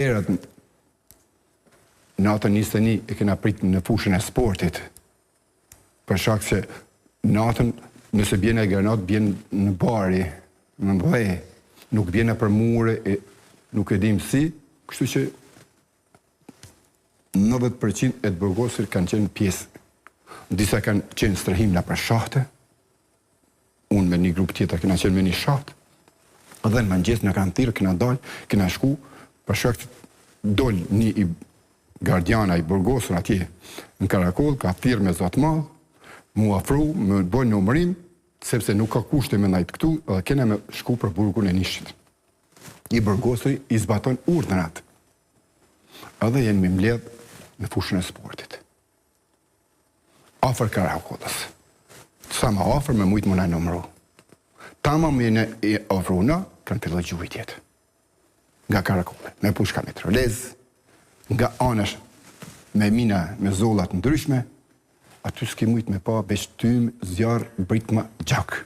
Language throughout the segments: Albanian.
Herët natën 21 e kena prit në fushën e sportit. Për shkak se natën nëse bjen e granat bjen në bari, në mbëdhe, nuk bjen e për mure, nuk e dim si, kështu që 90% e të burgosur kanë qenë pjesë. Disa kanë qenë strehimla për shahte, unë me një grup tjetër kena qenë me një shahtë, dhe në mëngjes në kanë thirrë, kena dalë, kena shku, për shkak të dol një i gardiana i burgosur atje në Karakoll, ka thirrë me zot madh, mu afru, më bën numërim, sepse nuk ka kushte me ndajt këtu, dhe kena me shku për burgun e Nishit. I burgosuri i zbaton urdhrat. Edhe jenë me mbledh në fushën e sportit. Afër Karakollës. Sa ma afër me mujtë më na numëru. Tama me në e ofruna, kanë filluar gjujtjet. Nga Karakolli, me pushka me trolez, nga anash me mina me zollat ndryshme, aty s'ki mujt me pa beshtym, zjarë, britma, gjak.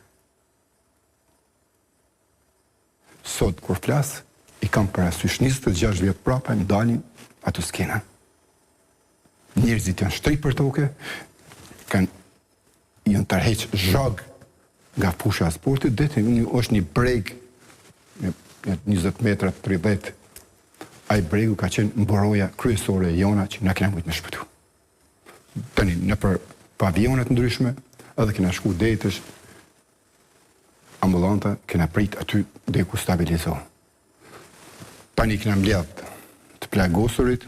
Sot, kur flas, i kam parasysh 26 vjet prapa, më dalin aty s'kena. Njerëzit janë shtrej për toke, janë tërheq zhag nga fusha e sportit, dhe është një breg, 20 metra, 30, ai bregu ka qenë mboroja kryesore e jona që na kena mujt me shpëtu. Tani, në për pavionet ndryshme, edhe kena shku detësh, ambulanta, kena prit aty dhe ku stabilizohen. Tani kena mbledh të plagosurit,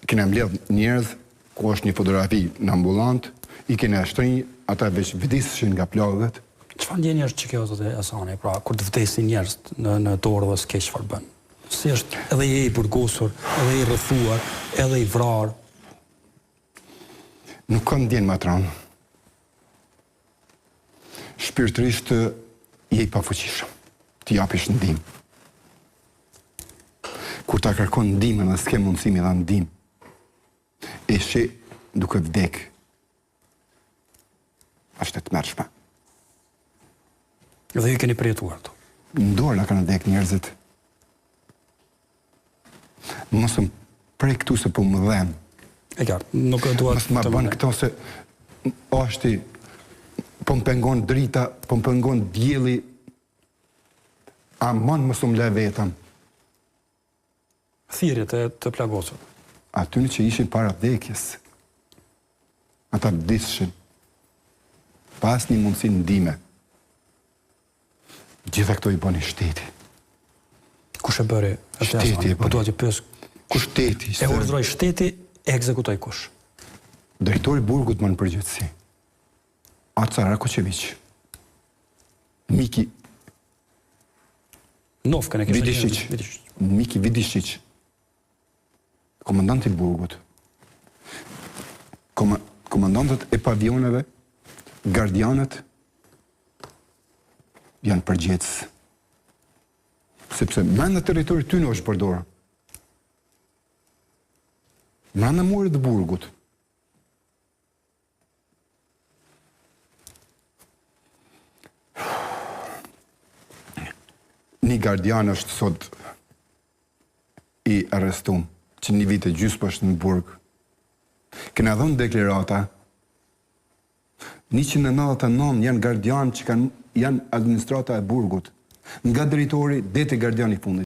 kena mbledh njerëz, ku është një fotografi në ambulant, i kena shtrinj, ata veç vdisëshin nga plagët. Çfarë ndjenjë është që kjo zotë Asani, pra kur të vdesin njerëz në dorë dhe s'ke çfarë bën? Si është edhe i burgosur, edhe i rrëfuar, edhe i vrarë? Nuk kam ndjen matran. Shpirtërisht je i pafuqishëm. Ti japish ndihmë. Kur ta kërkon ndihmën dhe s'ke mundësi me dha ndihmë, e she duke vdek. Është e tmerrshme. Dhe ju keni përjetuar këtu. Në dorë na kanë vdek njerëzit. Mos më prej këtu se po më dhem. E qartë, nuk e dua të më bën këto se është po më pengon drita, po më pengon dielli. Amon mos më lë vetëm. Thirrjet të plagosur. Aty që ishin para vdekjes. Ata vdishin. Pas një mundësi ndihme. Gjitha këto i bëni shteti. Kush e bëri? Shteti e bëri. Po dua të pyes, kush shteti? E urdhroi shteti, e ekzekutoi kush? Drejtori burgut më në përgjithësi. Aca Rakoqević. Miki Novkën e kishte Miki Vidishić. Komandanti i burgut. Komandantët e pavioneve, gardianët janë përgjegjës. Sepse brenda territorit ty në është përdorë. Brenda murit të burgut. Një gardian është sot i arrestum, që një vit e gjysmë është në burg. Kena dhënë deklarata, 199 janë gardian që janë administrata e burgut, nga drejtori deri te gardiani i fundit.